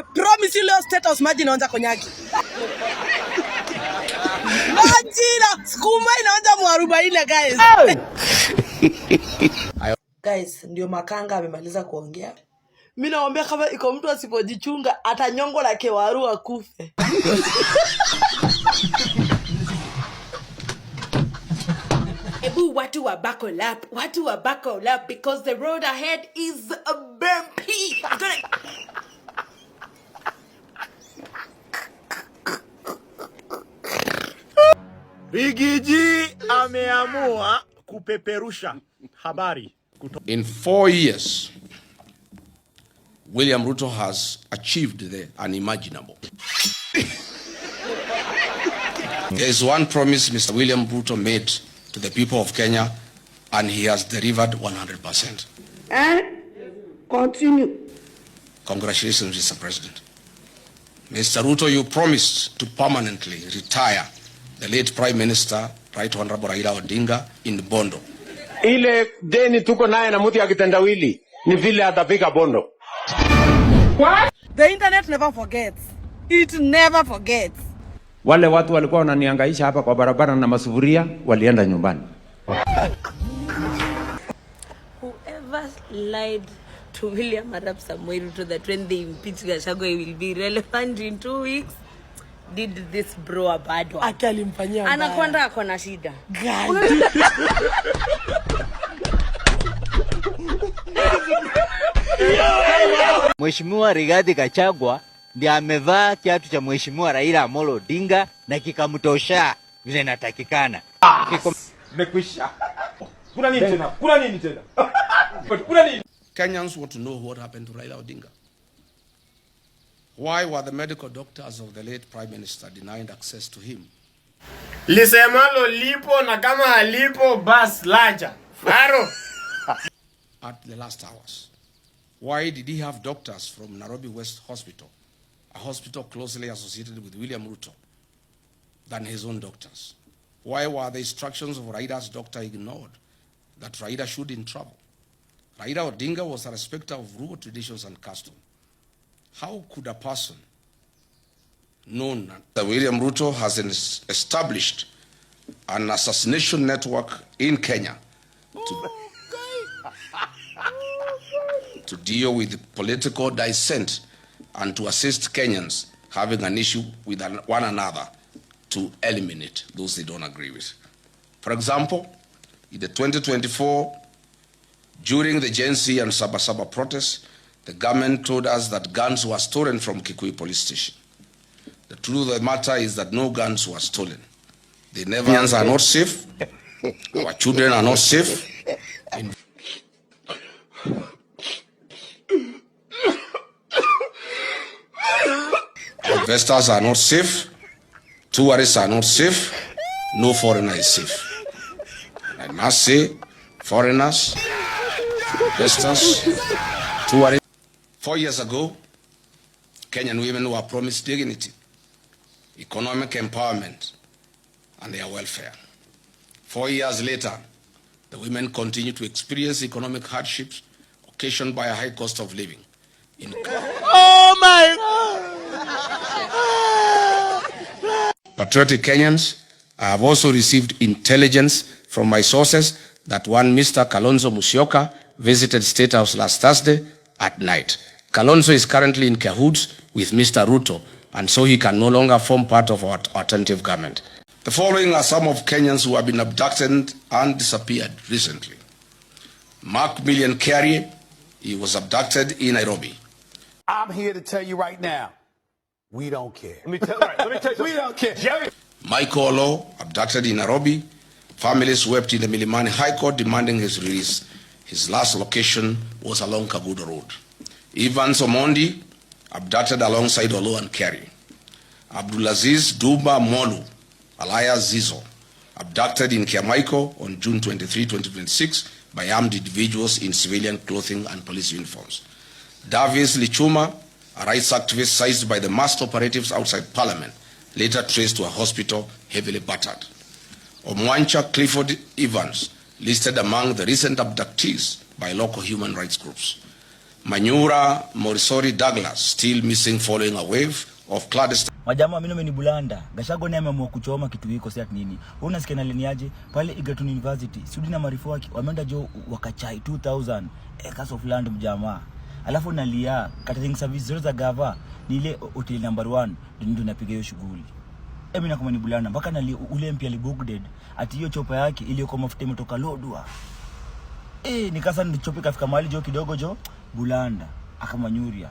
I promise you leo State House maji inaanza konyaki. Maji skuma inaanza mwarubaini guys. Guys, ndio Makanga amemaliza kuongea. Mimi naomba kama iko mtu asipojichunga atanyongo la kewaru akufe. Ebu watu wa buckle up because the road ahead is bumpy. Bigiji ameamua kupeperusha habari. In 4 years, William Ruto has achieved the unimaginable. There is one promise Mr. William Ruto made to the people of Kenya, and he has delivered 100%. Continue. Congratulations, Mr. President. Mr. Ruto, you promised to permanently retire the late Prime Minister, Right Honorable Raila Odinga, in Bondo. Ile deni tuko naye na mtu ya kitendawili ni vile atafika Bondo. What? The internet never forgets. It never forgets. Wale watu walikuwa wananihangaisha hapa kwa barabara na masufuria walienda nyumbani. Whoever lied to William Arap Samoei Ruto that when they impeach Gachagua he will be relevant in 2 weeks did this bro a bad one. Akalimfanyia mbaya. Anakwenda akona shida. Mheshimiwa Rigathi Gachagua ndiye amevaa kiatu cha Mheshimiwa Raila Amolo Odinga na kikamtosha vile inatakikana. Mekwisha. Kuna nini tena? Kuna nini tena? Kuna nini? Kenyans want to know what happened to Raila Odinga. Why were the medical doctors of the late Prime Minister denied access to him? Lisemalo lipo na kama alipo bas laja. Faro. At the last hours. Why did he have doctors from Nairobi West Hospital, a hospital closely associated with William Ruto, than his own doctors? Why were the instructions of Raida's doctor ignored, that Raida should in trouble? Raila Odinga was a respecter of rural traditions and custom. How could a person known that William Ruto has established an assassination network in Kenya to deal with political dissent and to assist Kenyans having an issue with one another to eliminate those they don't agree with? For example, in the 2024, during the Gen Z and Sabasaba protests, the government told us that guns were stolen from Kikuyu police station. The truth of the matter is that no guns were stolen. The Kenyans are not safe. Our children are not safe. Investors are not safe. Tourists are not safe. No foreigner is safe. I must say, foreigners, investors, tourists. 4 years ago, Kenyan women were promised dignity, economic empowerment, and their welfare. 4 years later, the women continue to experience economic hardships occasioned by a high cost of living. Oh my God! Patriotic Kenyans, I have also received intelligence from my sources that one Mr. Kalonzo Musyoka visited State House last Thursday at night. Kalonzo is currently in cahoots with Mr. Ruto, and so he can no longer form part of our alternative government. The following are some of Kenyans who have been abducted and disappeared recently. Mark Million Carey, he was abducted in Nairobi. I'm here to tell you right now, we don't care. Let me tell you. We don't care. Jerry. Michael Olo, abducted in Nairobi. Families wept in the Milimani High Court demanding his release. His last location was along Kagudo Road. Evans Omondi, abducted alongside Olo and Carey. Abdulaziz Duba Molu, alias Zizo, abducted in Kiamaiko on June 23, 2026 by armed individuals in civilian clothing and police uniforms. Davis Lichuma, a rights activist seized by the masked operatives outside Parliament, later traced to a hospital heavily battered. Omwancha Clifford Evans, listed among the recent abductees by local human rights groups. Manyura, Morisori, Douglas still missing following a wave of clandestine. Majama mimi ni bulanda. Gachagua naye ameamua kuchoma kitu hiko si ati nini. Wewe unasikia na leniaje? Pale Egerton University, student na marifu wake wameenda jo wakachai 2000 acres of land mjamaa. Alafu nalia catering service zote za gava ni ile hotel number 1 ndio napiga hiyo shughuli. Mimi na kama ni bulanda mpaka na ule mpya libugded ati hiyo chopa yake ile kwa mafuta imetoka Lodwa. Nikasa nichope kafika mahali jo kidogo jo bulanda akamanyuria.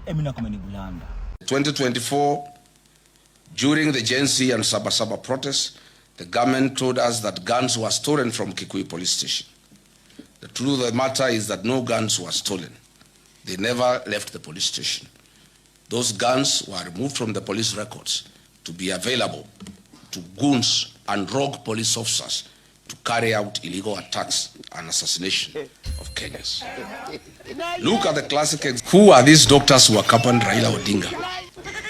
Mimi na kama ni bulanda. 2024, during the Gen Z and Sabasaba protests, the government told us that guns were stolen from Kikuyu police station. The truth of the matter is that no guns were stolen. They never left the police station. Those guns were removed from the police records to be available to goons and rogue police officers to carry out illegal attacks and assassination of Kenyans. Look at the classic example. Who are these doctors who accompanied Raila Odinga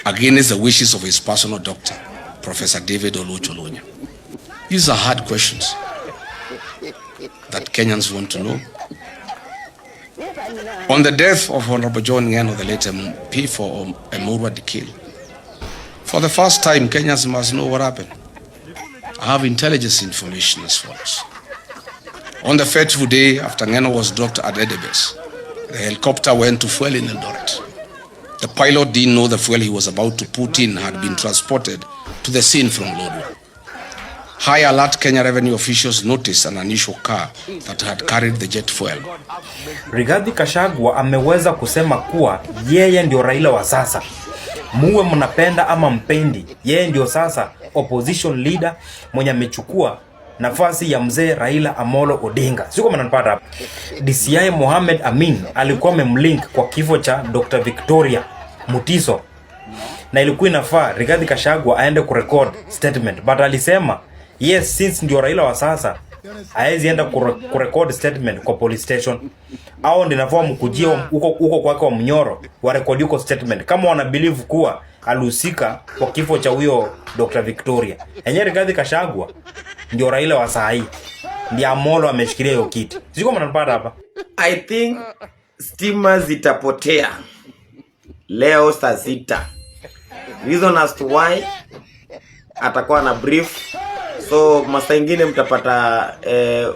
against the wishes of his personal doctor, Professor David Olucholonya? These are hard questions that Kenyans want to know. On the death of Honorable John Ngeno, the late MP for Emurwa Dikil, for the first time, Kenyans must know what happened. I have intelligence information as follows. On the fateful day after Ngeno was dropped at Edebes, the helicopter went to fuel in Eldoret. The pilot didn't know the fuel he was about to put in had been transported to the scene from Lodwar. High alert Kenya revenue officials noticed an unusual car that had carried the jet fuel. Rigathi Gachagua ameweza kusema kuwa yeye ndio Raila wa sasa. Muwe mnapenda ama mpendi, yeye ndio sasa opposition leader mwenye amechukua nafasi ya mzee Raila Amolo Odinga. Siko mnanipata hapa. DCI Mohamed Amin alikuwa amemlink kwa kifo cha Dr. Victoria Mutiso. Na ilikuwa inafaa Rigathi Gachagua aende kurecord statement, but alisema yes, since ndio Raila wa sasa haezi enda kurecord statement kwa police station. Au ndio nafaa mkujie huko kwake wa Mnyoro wa record yuko statement kama wana believe kuwa alihusika kwa kifo cha huyo Dr. Victoria. Enye Rigathi Gachagua ndio Raila wa saa hii. Ndio Amolo ameshikilia hiyo kiti. Siko mnanipata hapa. I think stima zitapotea leo saa 6. Reason as to why atakuwa na brief. So masaa ingine mtapata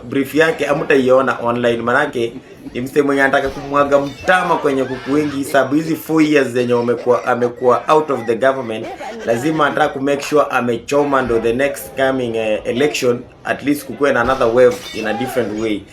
brief yake hamtaiona online, manake ni msemo mwenye anataka kumwaga mtama kwenye kuku wengi. Sababu hizi 4 years zenye amekuwa out of the government, lazima anataka ku make sure amechoma ndo the next coming election at least kukuwe na another wave in a different way.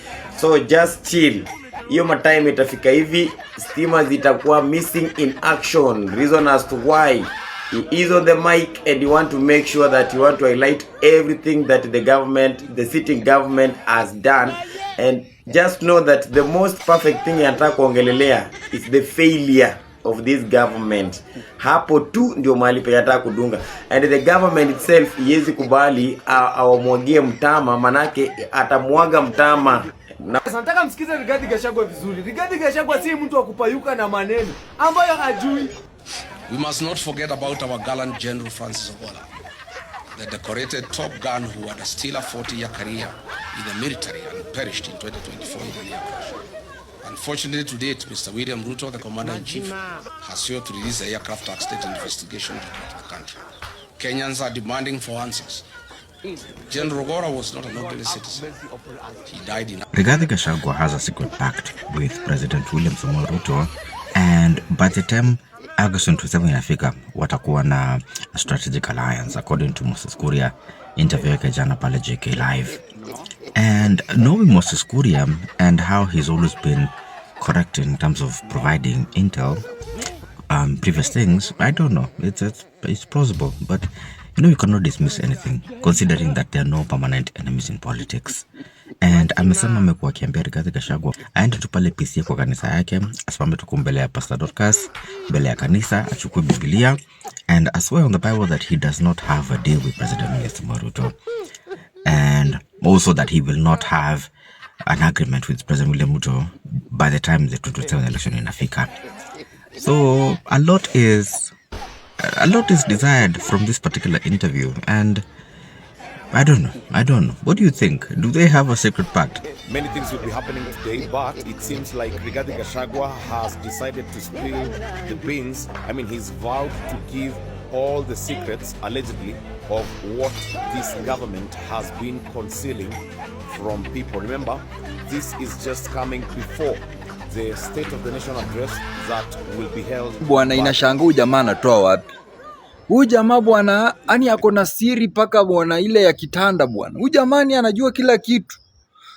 So just chill. Hiyo time itafika hivi, stima zitakuwa missing in action. Reason as to why he is on the mic and you want to make sure that you want to highlight everything that the sitting government has done, and just know that the most perfect thing yanataka kuongelelea is the failure of this government. Hapo tu ndio mahali pe yanataka kudunga, and the government itself iwezi kubali awamwagie mtama, manake atamwaga mtama. Nataka msikize Rigathi Gachagua vizuri. Rigathi Gachagua si mtu wa kupayuka na maneno ambayo hajui. We must not forget about our gallant General Francis Ogola, the decorated Top Gun who had a stellar 40-year career in the military and perished in 2024 in the air crash. Unfortunately, to date, Mr. William Ruto, the Commander-in-Chief, has failed to release the aircraft accident investigation report to the country. Kenyans are demanding for answers. General Ogola was not an ordinary citizen. He died in... Rigathi Gachagua has a secret pact with President William Ruto, and by the time August 27 inafika watakuwa na a strategic alliance according to Moses Kuria interview yake jana pale JK Live. And knowing Moses Kuria and how he's always been correct in terms of providing intel, previous things, I don't know, it's plausible, but you cannot dismiss anything considering that there are no permanent enemies in politics. And amesema amekuwa akiambia Rigathi Gachagua aende tu pale PC kwa kanisa yake, asimame tu mbele ya Pastor Dorcas, mbele ya kanisa, achukue Biblia, and I swear on the Bible that he does not have a deal with President William Ruto, and also that he will not have an agreement with President William Ruto by the time the 2027 election inafika. So a lot is desired from this particular interview, and I don't know. What do you think? Do they have a secret pact? Many things will be happening today, but it seems like Rigathi Gachagua has decided to spill the beans. I mean, he's vowed to give all the secrets, allegedly, of what this government has been concealing from people. Remember, this is just coming before the State of the Nation address that will be held. Bwana, inashangaa huyu jamaa anatoa wapi? Huyu jamaa bwana, ani ako na siri paka bwana ile ya kitanda bwana. Huyu jamani anajua kila kitu.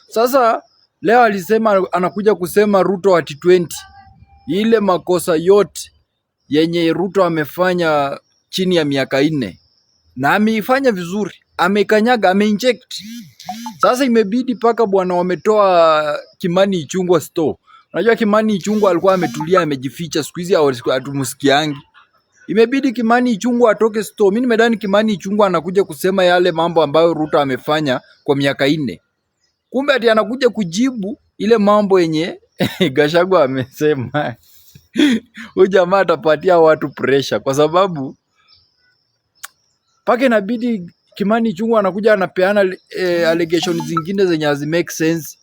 Sasa leo alisema anakuja kusema Ruto at 20. Ile makosa yote yenye Ruto amefanya chini ya miaka 4. Na ameifanya vizuri. Amekanyaga, ameinject. Sasa imebidi paka bwana wametoa Kimani Ichung'wah store. Unajua Kimani Ichung'wah alikuwa ametulia amejificha, siku hizi hatumsikiangi. Imebidi Kimani Ichung'wah atoke store. Mimi nimedhani Kimani Ichung'wah anakuja kusema yale mambo ambayo Ruto amefanya kwa miaka 4. Kumbe ati anakuja kujibu ile mambo yenye Gachagua amesema. Huyu jamaa atapatia watu pressure kwa sababu paka inabidi Kimani Ichung'wah anakuja anapeana allegations zingine zenye hazi make sense.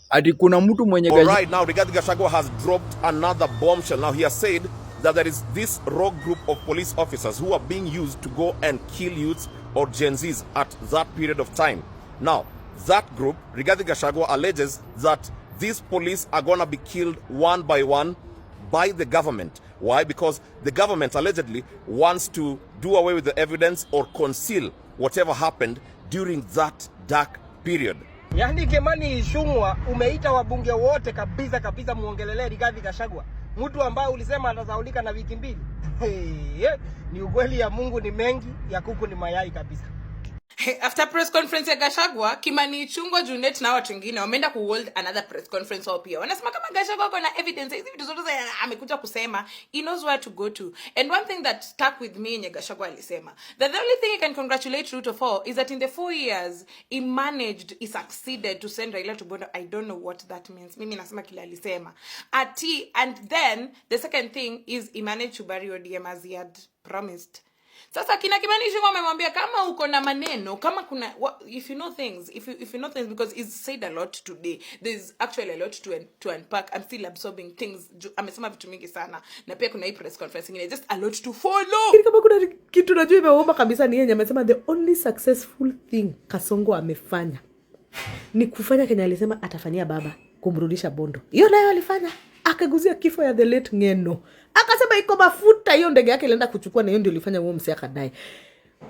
Ati kuna mtu mwenye Alright, now Rigathi Gachagua has dropped another bombshell. Now he has said that there is this rogue group of police officers who are being used to go and kill youths or Gen Zs at that period of time. Now, that group, Rigathi Gachagua, alleges that these police are going to be killed one by one by the government. Why? Because the government allegedly wants to do away with the evidence or conceal whatever happened during that dark period. Yani Kimani Ichung'wah umeita wabunge wote kabisa muongelele Rigathi Gachagua. Mtu ambaye ulisema atasaulika na wiki mbili. Ni ukweli ya Mungu ni mengi, ya kuku ni mayai kabisa. After press conference ya Gachagua, Kimani Ichung'wah, Junet na watu wengine wameenda ku hold another press conference wao pia. Wanasema kama Gachagua ako na evidence, hizi vitu zote amekuja kusema, he knows where to go to. And one thing that stuck with me yenye Gachagua alisema, that the only thing he can congratulate Ruto for is that in the 4 years he succeeded to send Raila to Bondo. I don't know what that means. Mimi nasema kile alisema. And then the second thing is he managed to bury ODM as he had promised. Sasa kina Kimani Ichung'wah amemwambia kama uko na maneno, kama kuna if you know things, if you know things, because he's said a lot today. There's actually a lot to unpack. I'm still absorbing things. Amesema vitu mingi sana. Na pia kuna hii press conference nyingine, just a lot to follow. Kama kuna kitu najua imeomba kabisa ni yeye amesema the only successful thing Kasongo amefanya ni kufanya Kenya alisema atafanyia baba, kumrudisha Bondo. Hiyo nayo alifanya. Akaguzia kifo ya the late Ngeno. Akasema iko mafuta hiyo ndege yake ilienda kuchukua, na hiyo ndio ilifanya huo msee akadai.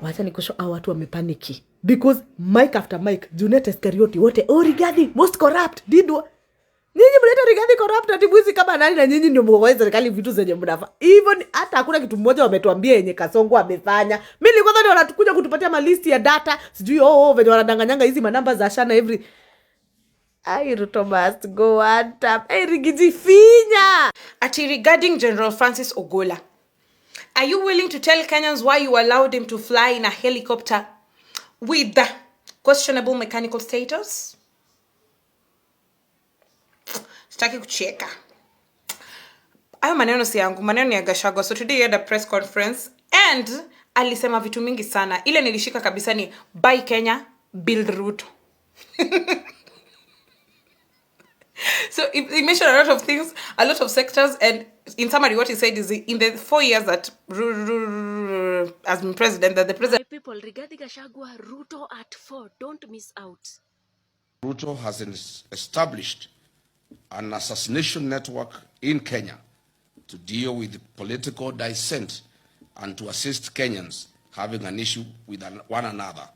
Wacha nikosho watu wamepaniki because mic after mic Junet Iscarioti wote Rigathi most corrupt dido. Nyinyi mleta Rigathi corrupt atibuzi kama nani, na nyinyi ndio mgogoe serikali vitu zenye mnafa. Even hata hakuna kitu mmoja wametuambia yenye Kasongo amefanya. Mimi nilikuwa dhani wanatukuja kutupatia malisti ya data, sijui venye wanadanganyanga hizi manamba za Shana every. Ruto must go one tap. Rigiji finya. Ati regarding General Francis Ogola, are you willing to tell Kenyans why you allowed him to fly in a helicopter with questionable mechanical status? Sitaki kucheka. Ayo maneno si yangu, maneno ya Gachagua. So today he had a press conference and alisema vitu mingi sana. Ile nilishika kabisa ni buy Kenya, build Ruto. So he mentioned a lot of things, a lot of sectors, and in summary what he said is in the 4 years that has been president, that the president... People, Rigathi Gachagua, Ruto at 4, don't miss out. Ruto has established an assassination network in Kenya to deal with political dissent and to assist Kenyans having an issue with one another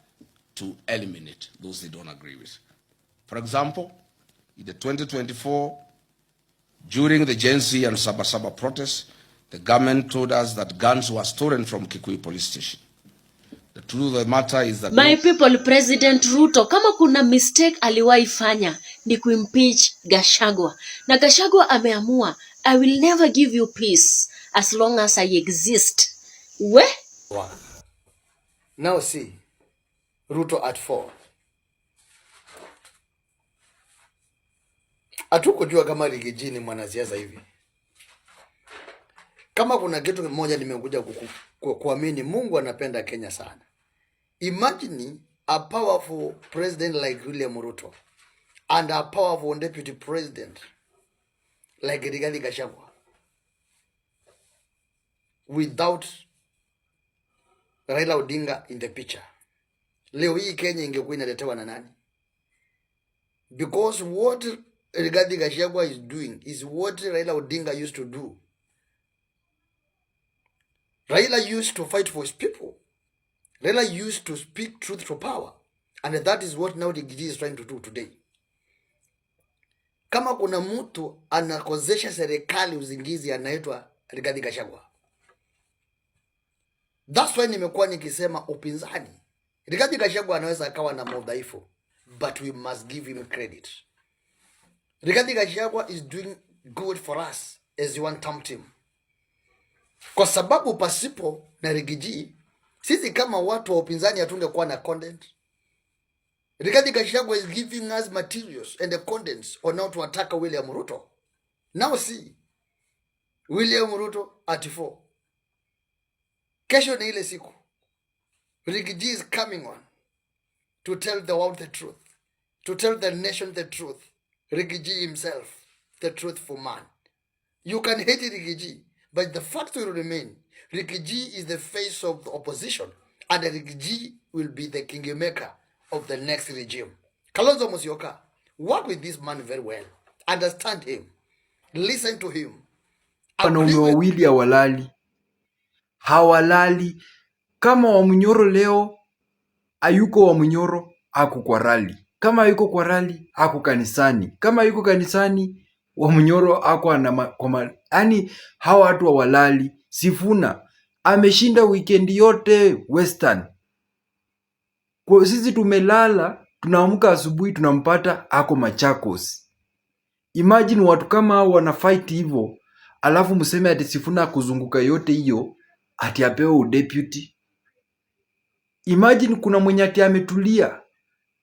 to eliminate those they don't agree with. For example, in the 2024, during the Gen Z and Sabasaba protests, the government told us that guns were stolen from Kikuyu police station. The truth of the matter is that... My people, President Ruto, kama kuna mistake aliwahi fanya ni kuimpeach Gachagua. Na Gachagua ameamua, I will never give you peace as long as I exist. We? Now see, Ruto at 4. Hatukujua kama Rigiji ni mwanasiasa hivi. Kama kuna kitu moja nimekuja kuamini, Mungu anapenda Kenya sana. Imagine a powerful president like William Ruto and a powerful deputy president like Rigathi Gachagua without Raila Odinga in the picture, leo hii Kenya ingekuwa inaletewa na nani? Because what Rigathi Gachagua is doing is what Raila Odinga used to do. Raila used to fight for his people. Raila used to speak truth to power. And that is what now the Gigi is trying to do today. Kama kuna mtu anakozesha serikali uzingizi anaitwa Rigathi Gachagua. That's why nimekuwa nikisema upinzani. Rigathi Gachagua anaweza akawa na udhaifu, but we must give him credit. Rigathi Gachagua is doing good for us as one term team. Kwa sababu pasipo na Rigiji, sisi kama watu wa upinzani hatungekuwa na content. Rigathi Gachagua is giving us materials and the contents on how to attack William Ruto. Now see, William Ruto at 4. Kesho ni ile siku. Rigiji is coming on to tell the world the truth, to tell the nation the truth. Rigiji himself, the truthful man. You can hate Rigiji, but the fact will remain. Rigiji is the face of the opposition, and Rigiji will be the kingmaker of the next regime. Kalonzo Musyoka, work with this man very well. Understand him. Listen to him. Wanaume wawili hawalali. Kama Wamunyoro leo ayuko Wamunyoro, ako kwa rally. Kama yuko kwa rally, ako kanisani. Kama yuko kanisani, Wamunyoro ako yani hawa watu hawalali. Sifuna ameshinda weekend yote Western. Kwa sisi tumelala, tunaamka asubuhi tunampata ako Machakos. Imagine watu kama hao wana fight hivyo, alafu mseme ati Sifuna kuzunguka yote hiyo ati apewe udeputy. Imagine kuna mwenye ati ametulia,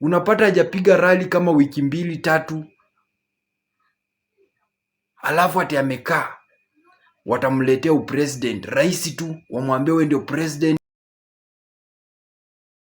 unapata hajapiga rally kama wiki 2-3, alafu ati amekaa, watamletea upresident. Rais tu wamwambie wewe ndio president.